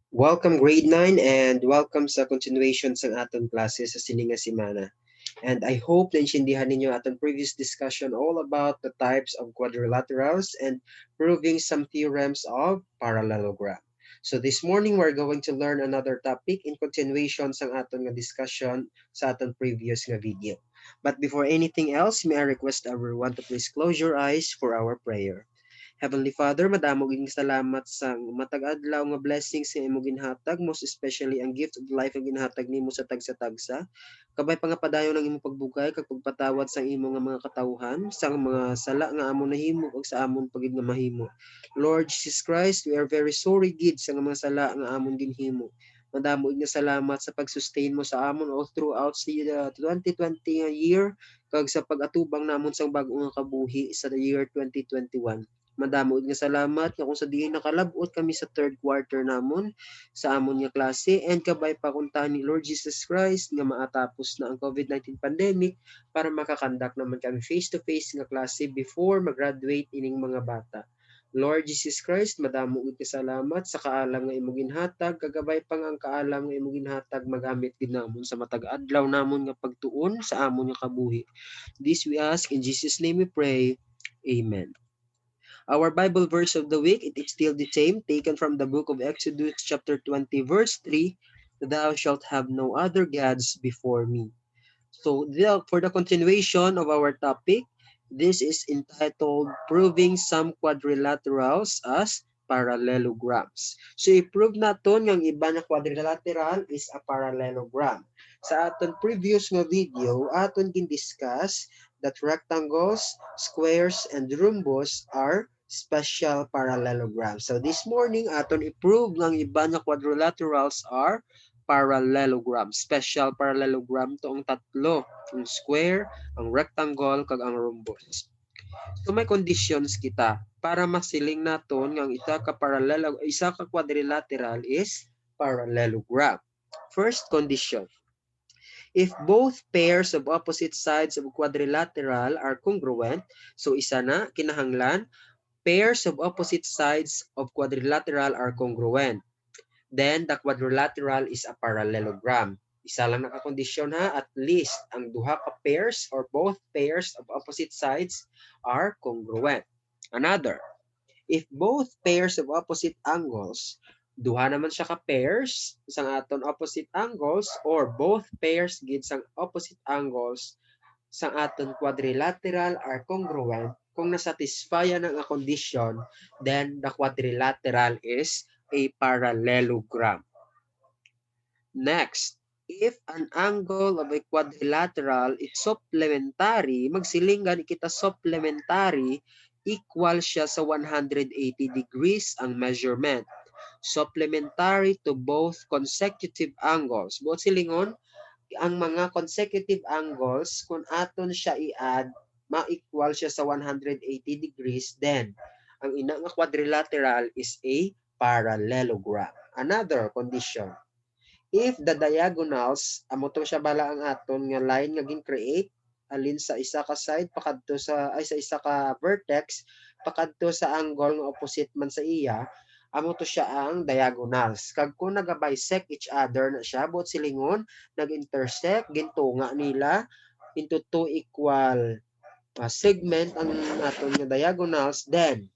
Welcome grade 9 and welcome sa continuation sa aton klase sa sininga semana. And I hope na intindihan ninyo aton previous discussion all about the types of quadrilaterals and proving some theorems of parallelogram. So this morning we're going to learn another topic in continuation sa aton nga discussion sa aton previous nga video. But before anything else, may I request everyone to please close your eyes for our prayer. Heavenly Father, madamo ging salamat sa matag adlaw nga blessings sa imo ginhatag, most especially ang gift of life ang ginhatag nimo sa tagsa-tagsa. Kabay pa nga padayon ang imo pagbugay kag pagpatawad sa imo nga mga katawhan, sa mga sala nga amon nahimo ug sa amon pagid nga mahimo. Lord Jesus Christ, we are very sorry gid sa mga sala nga amon ginhimo. Madamo nga salamat sa pag-sustain mo sa amon all throughout the 2020 nga year kag sa pag-atubang namon sa bag-o nga kabuhi sa the year 2021. Madamo nga salamat nga kung sa diin nakalabot kami sa third quarter namon sa amon nga klase and kabay pa kuntahan ni Lord Jesus Christ nga maatapos na ang COVID-19 pandemic para makakandak naman kami face-to-face nga klase before mag-graduate ining mga bata. Lord Jesus Christ, madamo gid salamat sa kaalam nga imo ginhatag kagabay pa nga ang kaalam nga imo ginhatag magamit gid namon sa matag adlaw namon nga pagtuon sa amon nga kabuhi. This we ask in Jesus name we pray. Amen. Our Bible verse of the week, it is still the same, taken from the book of Exodus chapter 20, verse 3, Thou shalt have no other gods before me. So for the continuation of our topic, this is entitled Proving Some Quadrilaterals as Parallelograms. So i-prove naton ng iba na quadrilateral is a parallelogram. Sa aton previous nga video, aton gin-discuss that rectangles, squares, and rhombus are special parallelograms. So this morning, aton i-prove ng iba na quadrilaterals are parallelogram. Special parallelogram to ang tatlo. Ang square, ang rectangle, kag ang rhombus. So may conditions kita para masiling naton nga ang isa ka quadrilateral is parallelogram. First condition, if both pairs of opposite sides of quadrilateral are congruent, so isa na kinahanglan, pairs of opposite sides of quadrilateral are congruent. Then the quadrilateral is a parallelogram. Isa lang nakakondisyon ha, at least ang duha ka pairs or both pairs of opposite sides are congruent. Another, if both pairs of opposite angles, duha naman siya ka pairs sang aton opposite angles or both pairs gid sang opposite angles sang aton quadrilateral are congruent, kung nasatisfyan ang condition, then the quadrilateral is a parallelogram. Next, if an angle of a quadrilateral is supplementary, magsilingan kita supplementary, equal siya sa 180 degrees ang measurement. Supplementary to both consecutive angles. Buot silingon, ang mga consecutive angles, kung aton siya i-add, ma-equal siya sa 180 degrees, then ang ina nga quadrilateral is a parallelogram. Another condition, if the diagonals, amo to siya bala ang aton nga line nga gin-create, alin sa isa ka side pakadto sa ay sa isa ka vertex pakadto sa angle nga opposite man sa iya, amo to siya ang diagonals. Kag kung naga-bisect each other na siya, buot silingon, nag-intersect, gintunga nila into two equal segment ang aton nga diagonals, then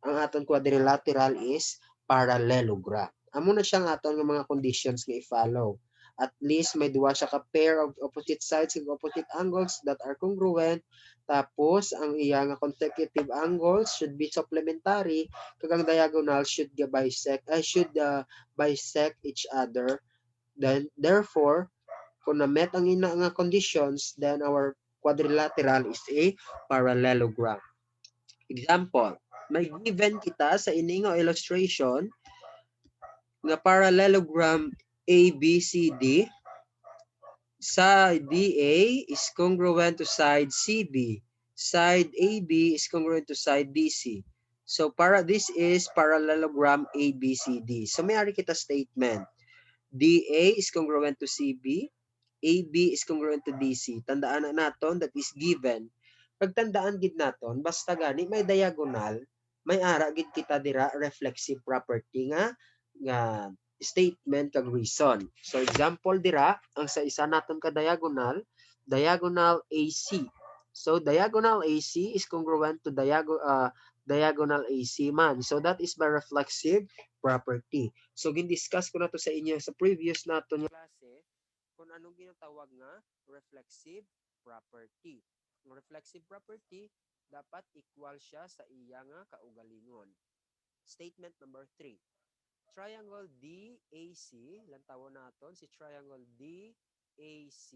ang aton quadrilateral is parallelogram. Amo na siya nga aton nga mga conditions nga i-follow. At least may duwa siya ka pair of opposite sides and opposite angles that are congruent. Tapos ang iya nga consecutive angles should be supplementary, kag ang diagonal should bisect each other. Then therefore, kung na-met ang ina nga conditions, then our quadrilateral is a parallelogram. Example, may given kita sa ining illustration nga parallelogram ABCD. Side DA is congruent to side CB. Side AB is congruent to side DC. So this is parallelogram ABCD. So may ari kita statement. DA is congruent to CB, AB is congruent to DC. Tandaan na naton that is given. Pagtandaan gid naton, basta gani may diagonal, may ara gid kita dira reflexive property nga nga statement kag reason. So example dira, ang sa isa naton ka diagonal, diagonal AC. So diagonal AC is congruent to diagonal AC man. So that is by reflexive property. So gin-discuss ko na to sa inyo sa previous naton klase kung anong ginatawag nga reflexive property. Ang reflexive property dapat equal siya sa iya nga kaugalingon. Statement number 3. Triangle DAC, lantawon naton si triangle DAC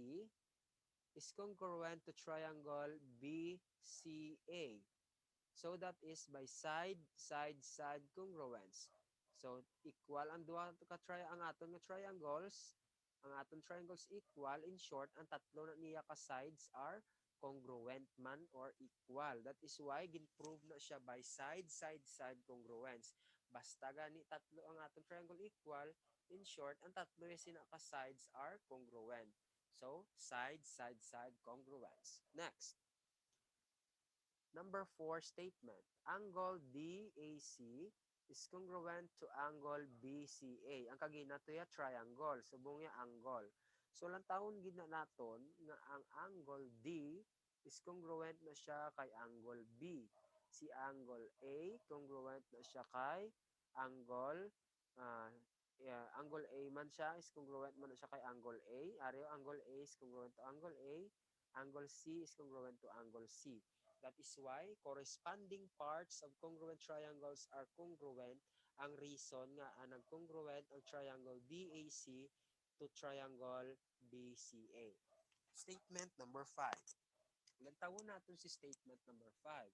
is congruent to triangle BCA. So that is by side congruence. So equal ang duha ang aton nga triangles, ang aton triangles equal. In short, ang tatlo na niya ka sides are congruent man or equal. That is why gin-prove na siya by side congruence. Basta gani tatlo ang aton triangle equal, in short, ang tatlo yung sinaka sides are congruent. So, side congruence. Next. Number 4 statement. Angle DAC is congruent to angle BCA. Ang kagina to ya triangle. Subong ya angle. So, lang taon gina naton nga ang angle D is congruent na siya kay angle B. Si angle A, congruent na siya kay angle angle A man siya is congruent man na siya kay angle A. Ariyo, angle A is congruent to angle A. Angle C is congruent to angle C. That is why corresponding parts of congruent triangles are congruent. Ang reason nga nag-congruent ang triangle DAC to triangle BCA. Statement number 5. Lantawon natin si statement number 5.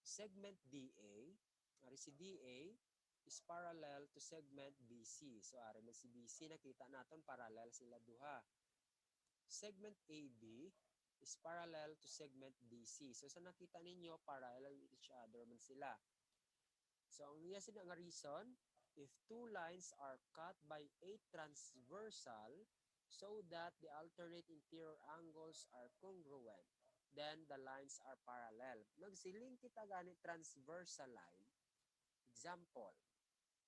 Segment DA, ari si DA is parallel to segment BC. So ari man si BC, nakita natin parallel sila duha. Segment AB is parallel to segment BC. So sa nakita ninyo, parallel with each other man sila. So ang niya sila nga reason, if two lines are cut by a transversal so that the alternate interior angles are congruent, then the lines are parallel. Magsiling kita gani transversal line. Example,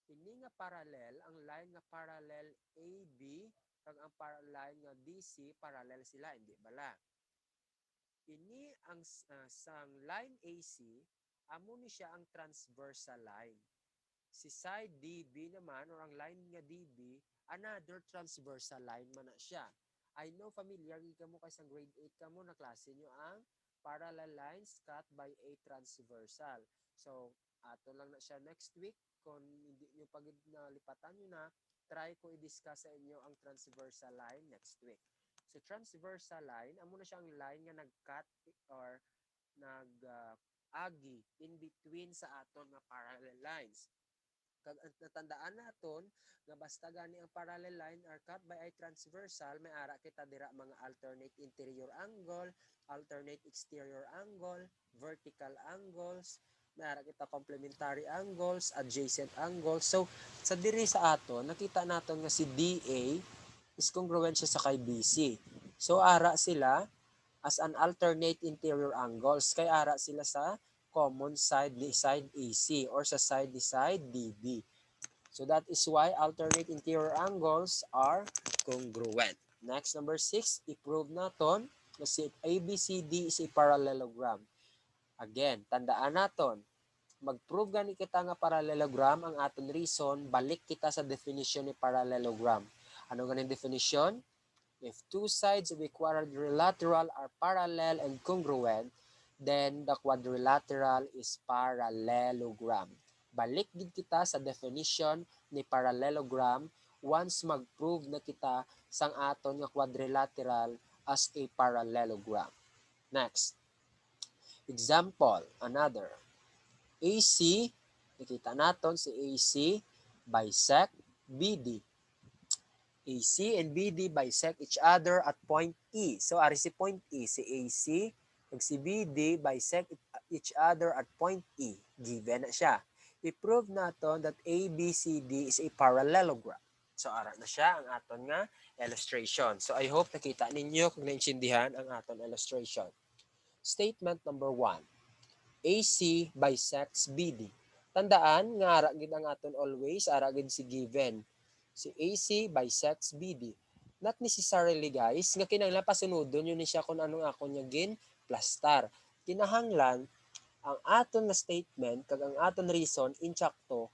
ini nga parallel, ang line nga parallel AB kag ang line nga DC parallel sila, hindi bala. Ini ang sang line AC, amo ni siya ang transversal line. Si side DB naman, or ang line nga DB, another transversal line man na siya. I know familiar ka mo kay sa grade 8 ka mo na klase nyo ang parallel lines cut by a transversal. So, ato lang na siya next week. Kung hindi nyo pag nalipatan nyo na, try ko i-discuss sa inyo ang transversal line next week. So, transversal line, amo na siya ang line nga nag-cut or nag-agi in between sa aton nga parallel lines. Kag natandaan naton nga basta gani ang parallel line are cut by a transversal, may ara kita dira mga alternate interior angle, alternate exterior angle, vertical angles, may ara kita complementary angles, adjacent angles. So sa diri sa aton nakita naton nga si DA is congruent siya sa kay BC. So ara sila as an alternate interior angles, kay ara sila sa common side ni side AC or sa side ni side DB. So that is why alternate interior angles are congruent. Next, number 6, i-prove naton na si ABCD is a parallelogram. Again, tandaan naton, mag-prove gani kita nga parallelogram, ang aton reason, balik kita sa definition ni parallelogram. Ano ganing definition? If two sides of a quadrilateral are parallel and congruent, then the quadrilateral is parallelogram. Balik din kita sa definition ni parallelogram once mag-prove na kita sang aton nga quadrilateral as a parallelogram. Next. Example, another. AC, nakita naton si AC bisect BD. AC and BD bisect each other at point E. So, ari si point E, si AC, ug si BD bisect each other at point E. Given na siya. I-prove naton that ABCD is a parallelogram. So, ara na siya ang aton nga illustration. So, I hope nakita ninyo kung naintindihan ang aton illustration. Statement number 1. AC bisects BD. Tandaan nga ara gid ang aton always ara gid si given. Si AC bisects BD. Not necessarily guys nga kinahanglan pasunodon yun ni siya kung anong akon niya gin plastar. Kinahanglan ang aton nga statement kag ang aton reason inchakto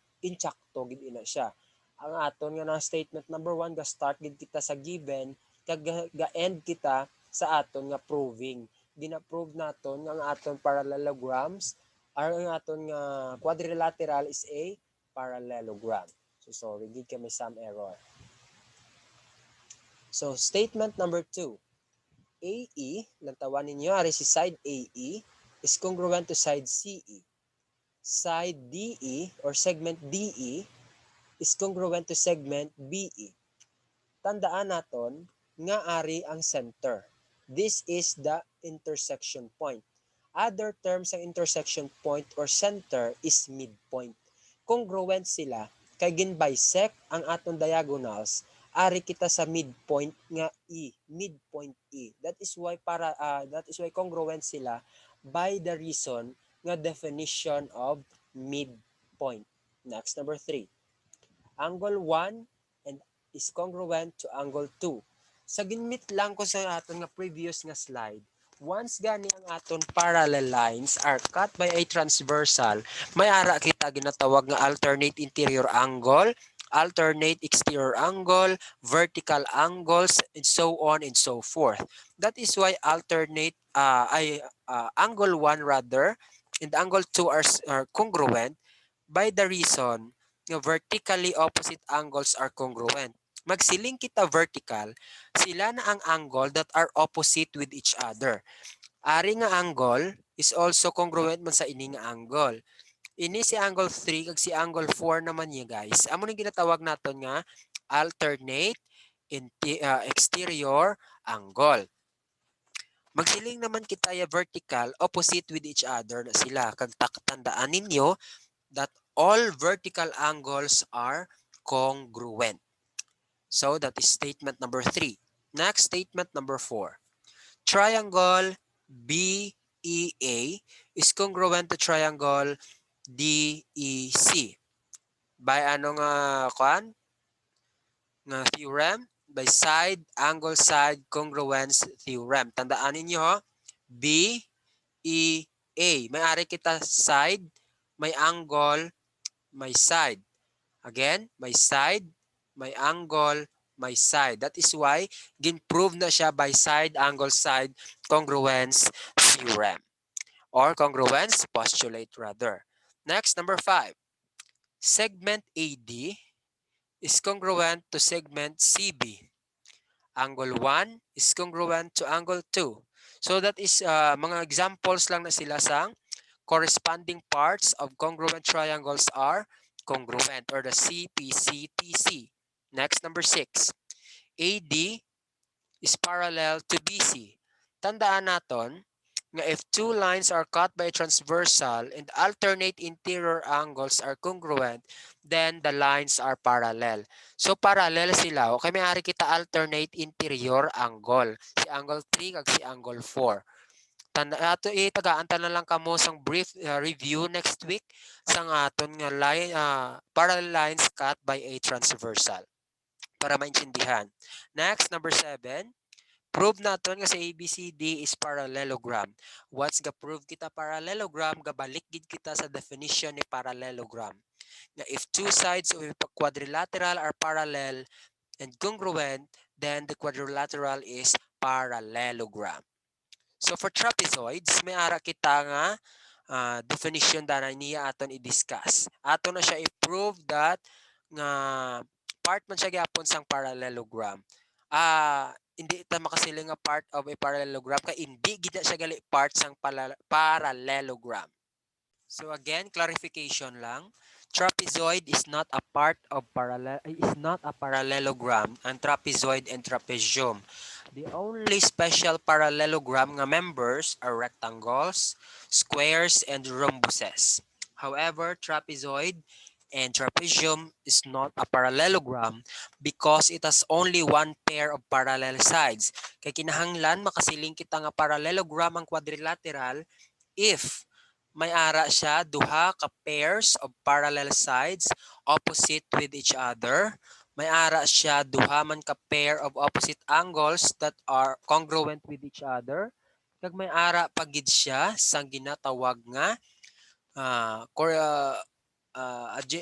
gid ina siya. Ang aton nga na statement number 1 ga start gid kita sa given kag ga end kita sa aton nga proving. Gina-prove naton nga ang aton parallelograms or ang aton nga quadrilateral is a parallelogram. So sorry, gid kami some error. So statement number 2. AE, lantawan ninyo, ari si side AE is congruent to side CE. Side DE or segment DE is congruent to segment BE. Tandaan naton nga ari ang center. This is the intersection point. Other terms ng intersection point or center is midpoint. Congruent sila kay gin-bisect ang aton diagonals ari kita sa midpoint nga E, midpoint E. That is why congruent sila by the reason nga definition of midpoint. Next, number 3. Angle 1 and is congruent to angle 2. Sa ginmit lang ko sa aton nga previous nga slide, once gani ang aton parallel lines are cut by a transversal, may ara kita ginatawag nga alternate interior angle, alternate exterior angle, vertical angles, and so on and so forth. That is why angle 1 rather and angle 2 are congruent by the reason nga vertically opposite angles are congruent. Magsiling kita vertical, sila na ang angle that are opposite with each other. Ari nga angle is also congruent man sa ini nga angle. Ini si angle 3 kag si angle 4 naman niya guys. Amo nang ginatawag naton nga alternate exterior angle. Magsiling naman kita ya vertical opposite with each other na sila. Kag tandaan ninyo that all vertical angles are congruent. So that is statement number 3. Next, statement number 4. Triangle BEA is congruent to triangle DEC. By ano nga nga theorem? By side angle side congruence theorem. Tandaan niyo BEA. May ari kita side, may angle, may side. Again, may side, may angle, may side. That is why gin-prove na siya by side angle side congruence theorem or congruence postulate rather. Next, number 5. Segment AD is congruent to segment CB. Angle 1 is congruent to angle 2. So that is mga examples lang na sila sa corresponding parts of congruent triangles are congruent or the CPCTC. Next, number 6. AD is parallel to BC. Tandaan naton nga if two lines are cut by a transversal and alternate interior angles are congruent, then the lines are parallel. So parallel sila. Okay, may ari kita alternate interior angle. Si angle 3 kag si angle 4. Itagaan na lang kamo sang brief review next week sang aton nga line parallel lines cut by a transversal para maintindihan. Next, number 7. Prove naton nga sa ABCD is parallelogram. What's ga prove kita parallelogram? Gabalik gid kita sa definition ni parallelogram. Na if two sides of a quadrilateral are parallel and congruent, then the quadrilateral is parallelogram. So for trapezoids, may ara kita nga definition na niya aton i-discuss. Aton na siya i-prove that nga part man siya gyapon sang parallelogram. Hindi ita makasiling nga part of a parallelogram kay hindi gid siya gali part sang parallelogram. So again, clarification lang. Trapezoid is not a parallelogram. Ang trapezoid and trapezium. The only special parallelogram nga members are rectangles, squares, and rhombuses. However, trapezoid and trapezium is not a parallelogram because it has only one pair of parallel sides. Kay kinahanglan makasiling kita nga parallelogram ang quadrilateral if may ara siya duha ka pairs of parallel sides opposite with each other. May ara siya duha man ka pair of opposite angles that are congruent with each other. Kag may ara pagid siya sang ginatawag nga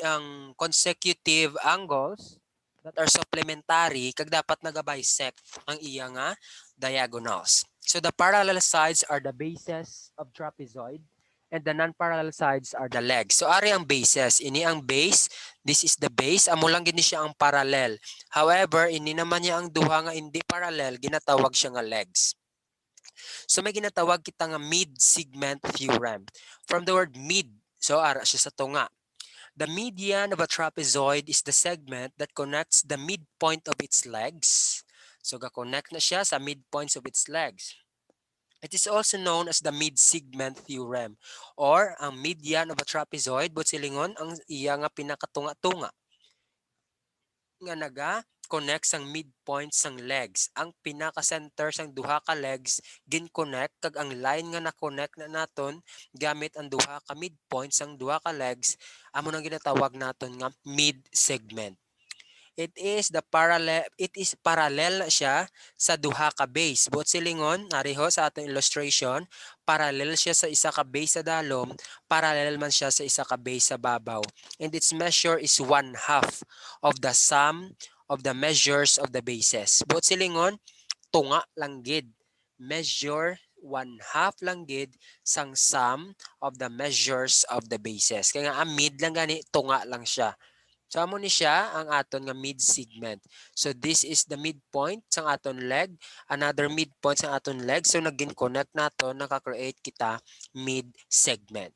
ang consecutive angles that are supplementary kag dapat naga-bisect ang iya nga diagonals. So the parallel sides are the bases of trapezoid and the non-parallel sides are the legs. So ari ang bases, ini ang base, this is the base, amo lang gini siya ang parallel. However, ini naman niya ang duha nga hindi parallel, ginatawag siya nga legs. So may ginatawag kita nga mid-segment theorem. From the word mid, so ara siya sa tunga. The median of a trapezoid is the segment that connects the midpoint of its legs. So ga-connect na siya sa midpoints of its legs. It is also known as the mid-segment theorem or ang median of a trapezoid but silingon ang iya nga pinakatunga-tunga nga naga-connect sang midpoint sang legs. Ang pinaka-center sang duha ka legs gin-connect kag ang line nga na-connect na naton gamit ang duha ka midpoint sang duha ka legs amo nang ginatawag naton nga mid-segment. It is parallel na siya sa duha ka base. Buot silingon, nariho sa atong illustration, parallel siya sa isa ka base sa dalom, parallel man siya sa isa ka base sa babaw. And its measure is 1/2 of the sum of the measures of the bases. Buot silingon, tunga lang gid. Measure 1/2 lang gid sang sum of the measures of the bases. Kaya nga ang mid lang gani, tunga lang siya. So amo ni siya ang aton nga mid-segment. So this is the midpoint sang aton leg, another midpoint sang aton leg. So nagin-connect naton, naka-create kita mid-segment.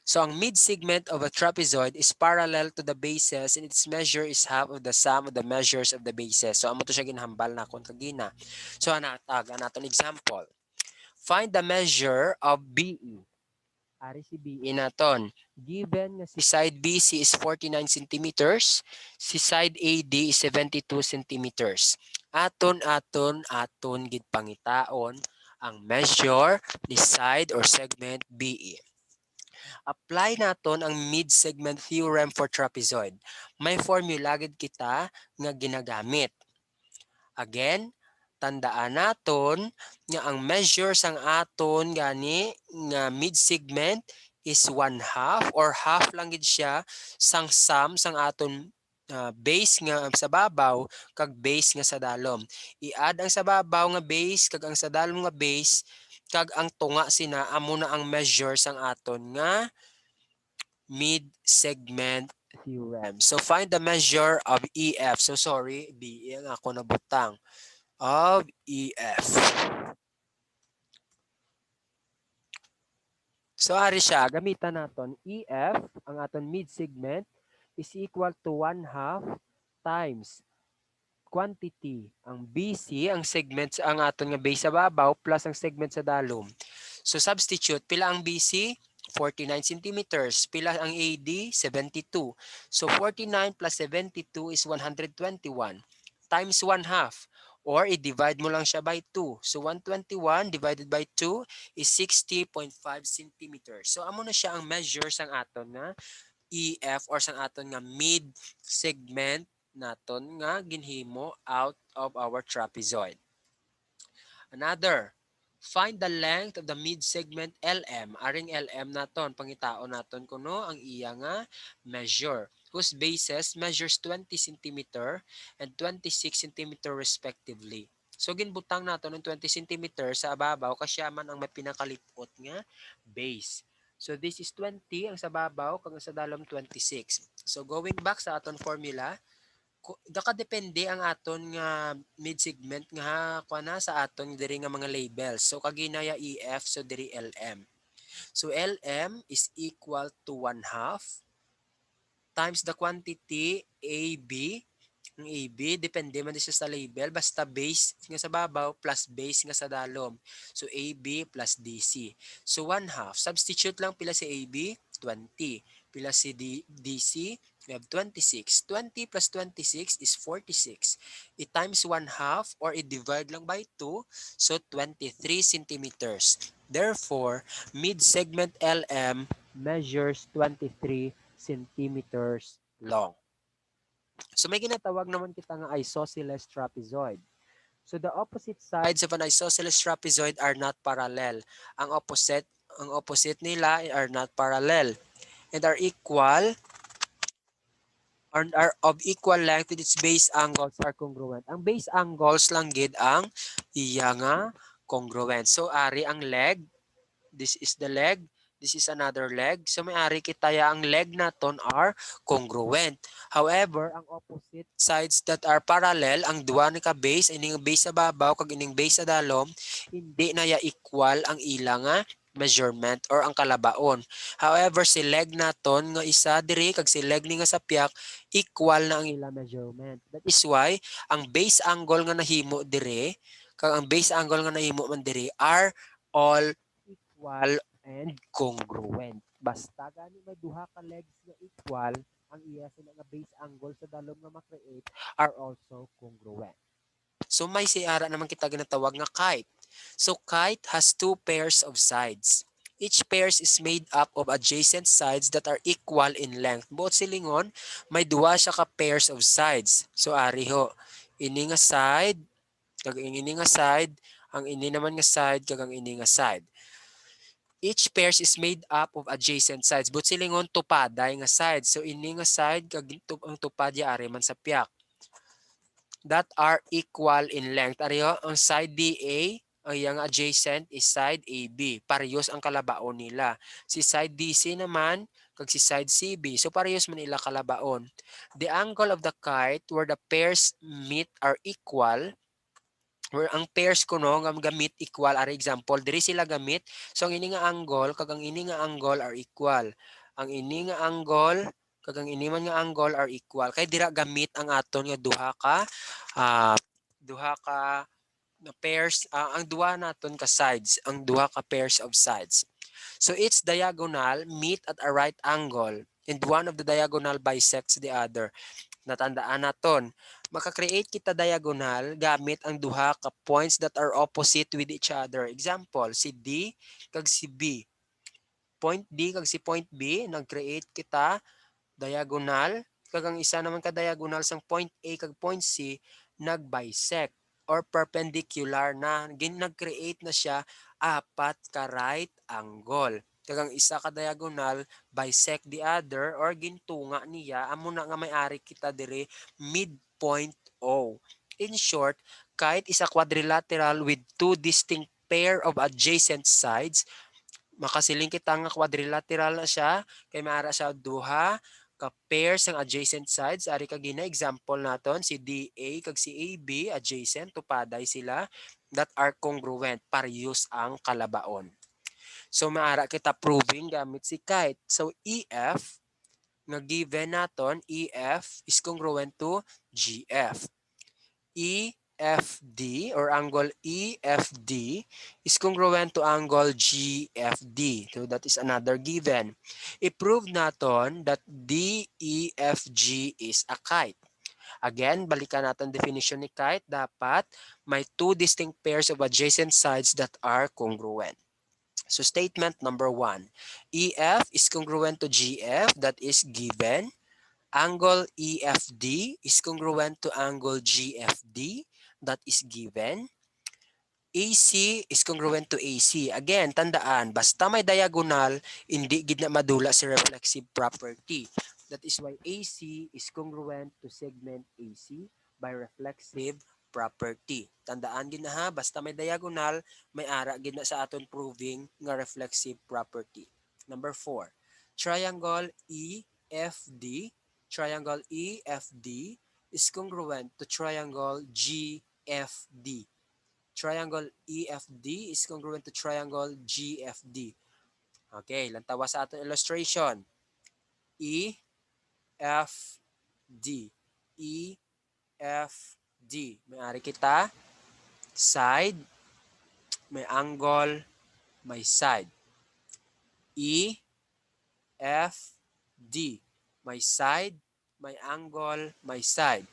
So ang mid-segment of a trapezoid is parallel to the bases and its measure is half of the sum of the measures of the bases. So amo to siya ginhambal na kon kagina. So anatag anaton example. Find the measure of BE. Ari si BE naton. Given nga si side BC is 49 centimeters, si side AD is 72 centimeters. Aton gid pangitaon ang measure ni side or segment BE. Apply naton ang mid-segment theorem for trapezoid. May formula gid kita nga ginagamit. Again, tandaan naton nga ang measure sang aton gani nga mid-segment is 1/2 or half lang gid siya sang sum sang aton base nga sa babaw kag base nga sa dalom. I-add ang sa babaw nga base kag ang sa dalom nga base kag ang tunga sina amo na ang measure sang aton nga mid-segment theorem. So find the measure of EF. So sorry, BE ang ako nabutang. Of EF. So ari siya, gamitan naton EF, ang aton mid-segment is equal to 1/2 times quantity. Ang BC, ang segment ang aton nga base sa babaw plus ang segment sa dalom. So substitute, pila ang BC? 49 centimeters. Pila ang AD? 72. So 49 plus 72 is 121 times 1/2. Or i-divide mo lang siya by 2. So 121 divided by 2 is 60.5 centimeters. So amo na siya ang measure sang aton nga EF or sang aton nga mid-segment naton nga ginhimo out of our trapezoid. Another, find the length of the mid-segment LM. Aring LM naton, pangitaon naton kuno ang iya nga measure whose bases measures 20 cm and 26 cm respectively. So ginbutang naton ng 20 cm sa ababaw kasyaman ang may pinakalipot nga base. So this is 20 ang sa babaw kag sa dalom 26. So going back sa aton formula, nakadepende ang aton nga mid-segment nga kuana sa aton diri nga mga labels. So kaginaya EF so diri LM. So LM is equal to 1/2 times the quantity AB. Ang AB depende man siya sa label basta base nga sa babaw plus base nga sa dalom. So AB plus DC. So 1/2. Substitute lang pila si AB 20. Pila si DC we have 26. 20 plus 26 is 46. I-times 1/2 or i-divide lang by 2. So 23 centimeters. Therefore, mid-segment LM measures 23 centimeters long. So may ginatawag naman kita nga isosceles trapezoid. So the opposite sides of an isosceles trapezoid are not parallel. Ang opposite nila are not parallel and are equal or are of equal length with its base angles are congruent. Ang base angles lang gid ang iya nga congruent. So ari ang leg, this is the leg, this is another leg. So may ari kita ya ang leg naton are congruent. However, ang opposite sides that are parallel, ang duwa ni ka base, ining base sa babaw kag ining base sa dalom, hindi na ya equal ang ilang nga measurement or ang kalabaon. However, si leg naton nga isa diri kag si leg ni nga sapyak equal na ang ilang measurement. That is why ang base angle nga nahimo diri kag ang base angle nga nahimo man diri are all equal and congruent. Basta gani may duha ka legs nga equal, ang iya sila nga base angle sa dalom nga ma-create are also congruent. So may siara naman kita ginatawag nga kite. So kite has two pairs of sides. Each pairs is made up of adjacent sides that are equal in length. Buot silingon, may duwa siya ka pairs of sides. So ari ho, ini nga side, kag ini nga side, ang ini naman nga side, kag ang ini nga side. Each pairs is made up of adjacent sides. But silingon tupaday nga side. So ini nga side kag ang tupad ya ari man sa piak. That are equal in length. Ariyo ang side DA, ang yang adjacent is side AB. Parehas ang kalabaon nila. Si side DC naman kag si side CB. So parehas man nila kalabaon. The angle of the kite where the pairs meet are equal where ang pairs ko no nga gamit equal are example diri sila gamit so ang ini nga angle kag ang ini nga angle are equal ang ini nga angle kag ang ini man nga angle are equal kay dira gamit ang aton nga duha ka na pairs ang duha naton ka sides ang duha ka pairs of sides so each diagonal meet at a right angle and one of the diagonal bisects the other. Natandaan naton, maka-create kita diagonal gamit ang duha ka points that are opposite with each other. Example, si D kag si B. Point D kag si point B, nag-create kita diagonal kag ang isa naman ka diagonal sang point A kag point C nag-bisect or perpendicular na nag-create na siya apat ka right angle. Kag ang isa ka diagonal bisect the other or gintunga niya amo na nga may-ari kita diri midpoint O. In short, kite is a quadrilateral with two distinct pair of adjacent sides. Makasiling kita nga quadrilateral na siya kay maara siya duha ka pairs ng adjacent sides. Ari ka gina example naton si DA kag si AB adjacent tupaday sila that are congruent parehas ang kalabaon. So maara kita proving gamit si kite. So EF nga given naton EF is congruent to GF. EFD or angle EFD is congruent to angle GFD. So that is another given. I-prove naton that DEFG is a kite. Again, balikan natin definition ni kite. Dapat may two distinct pairs of adjacent sides that are congruent. So statement number 1, EF is congruent to GF, that is given. Angle EFD is congruent to angle GFD, that is given. AC is congruent to AC. Again, tandaan, basta may diagonal, hindi gid na madula si reflexive property. That is why AC is congruent to segment AC by reflexive property. Tandaan gid na ha, basta may diagonal, may ara gid na sa aton proving nga reflexive property. Number 4, triangle EFD. Triangle EFD is congruent to triangle GFD. Triangle EFD is congruent to triangle GFD. Okay, lantawa sa ating illustration. EFD. EFD. May ari kita, side, may angle, may side. EFD. May side, may angle, may side.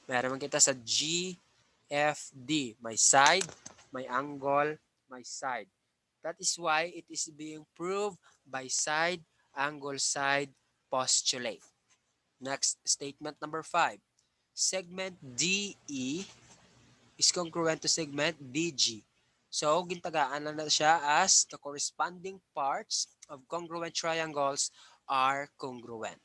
Meron kita sa GFD. May side, may angle, may side. That is why it is being proved by side, angle, side postulate. Next, statement number 5. Segment DE is congruent to segment DG. So, gintagaan na siya as the corresponding parts of congruent triangles are congruent.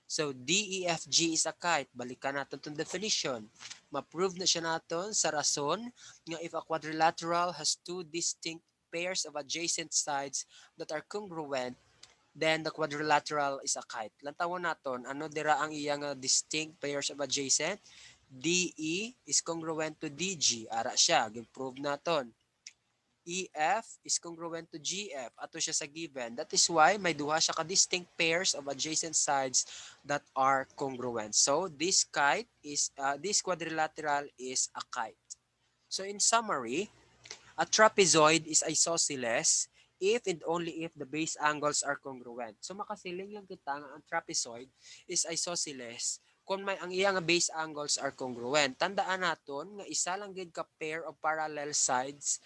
So, DEFG is a kite. Balikan natin itong definition. Ma-prove na siya natin sa rason nga if a quadrilateral has two distinct pairs of adjacent sides that are congruent, then the quadrilateral is a kite. Lantawon naton, ano dira ang iyang distinct pairs of adjacent? DE is congruent to DG. Ara siya, gi-prove naton. EF is congruent to GF. Ato siya sa given. That is why may duha siya ka distinct pairs of adjacent sides that are congruent. So this quadrilateral is a kite. So in summary, a trapezoid is isosceles if and only if the base angles are congruent. So makasiling lang kita nga ang trapezoid is isosceles kung may ang iyang base angles are congruent. Tandaan naton nga isa lang gid ka pair of parallel sides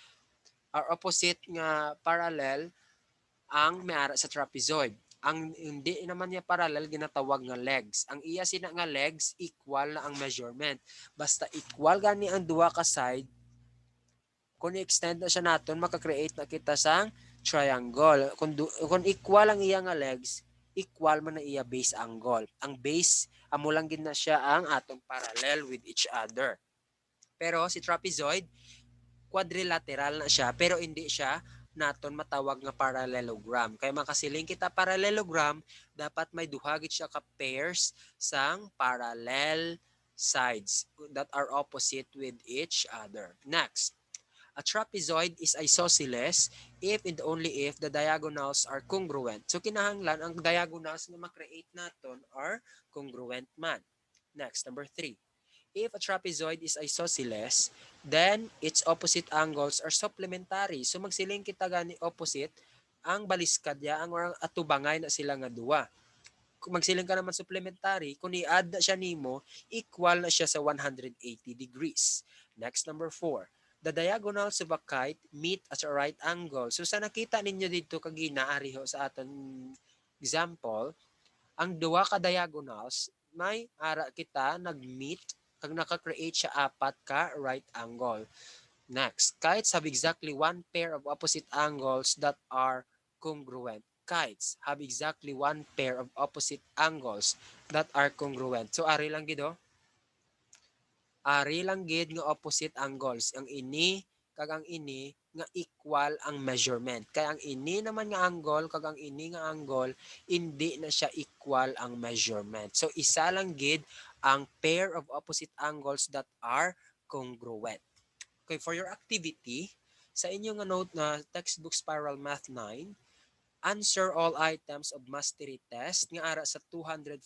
or opposite nga parallel ang meara sa trapezoid. Ang hindi naman niya parallel ginatawag nga legs. Ang iya sina nga legs equal na ang measurement. Basta equal gani ang duha ka side, kung i-extend na siya naton, maka-create na kita sang triangle. Kung equal ang iya nga legs, equal man na iya base angle. Ang base, amo lang gid na siya ang atong parallel with each other. Pero si trapezoid, quadrilateral na siya, pero hindi siya naton matawag nga parallelogram. Kaya makasiling kita parallelogram, dapat may duhagit siya ka pairs sang parallel sides that are opposite with each other. Next, a trapezoid is isosceles if and only if the diagonals are congruent. So kinahanglan ang diagonals nga makreate naton are congruent man. Next, number 3. If a trapezoid is isosceles, then its opposite angles are supplementary. So magsiling kita gani opposite, ang baliskad ya ang orang atubangay na sila nga duwa. Kung magsiling ka naman supplementary, kung i-add na siya nimo, equal na siya sa 180 degrees. Next, number 4. The diagonals of a kite meet at a right angle. So sa nakita ninyo dito kagina ariho sa aton example, ang duwa ka diagonals may ara kita nag-meet kag naka-create siya apat ka right angle. Next, kites have exactly one pair of opposite angles that are congruent. Kites have exactly one pair of opposite angles that are congruent. So ari lang gid oh. Ari lang gid nga opposite angles. Ang ini kag ang ini nga equal ang measurement. Kaya ang ini naman nga angle kag ang ini nga angle hindi na siya equal ang measurement. So isa lang gid ang pair of opposite angles that are congruent. Okay, for your activity, sa inyong note na textbook Spiral Math 9, answer all items of mastery test nga ara sa 249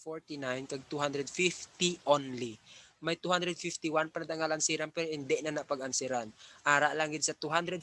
kag 250 only. May 251 pa na lansiran pero hindi na napag-ansiran. Ara lang gid sa 249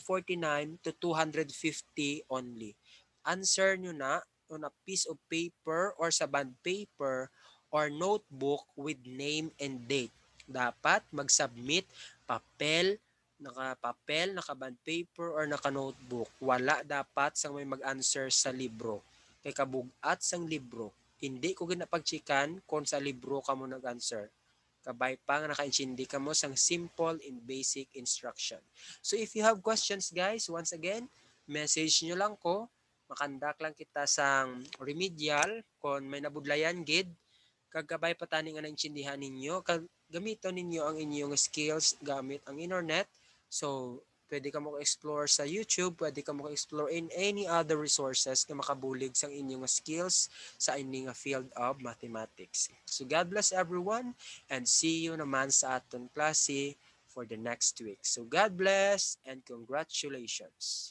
to 250 only. Answer nyo na on a piece of paper or sa bond paper or notebook with name and date. Dapat mag-submit papel, naka-bond paper or naka-notebook. Wala dapat sang may mag-answer sa libro. Kay kabugat sang libro, hindi ko ginapagchikan kung sa libro ka mo nag-answer. Kabay pa nga naka-intindi ka mo sang simple and basic instruction. So if you have questions guys, once again, message nyo lang ko. Makandak lang kita sang remedial kung may nabudlayan gid. Kagkabay pa tani nga naintindihan ninyo. Gamiton ninyo ang inyong skills gamit ang internet. So, pwede ka mo explore sa YouTube, pwede ka mo explore in any other resources na makabulig sa inyong skills sa inyong field of mathematics. So, God bless everyone and see you naman sa aton klase for the next week. So, God bless and congratulations.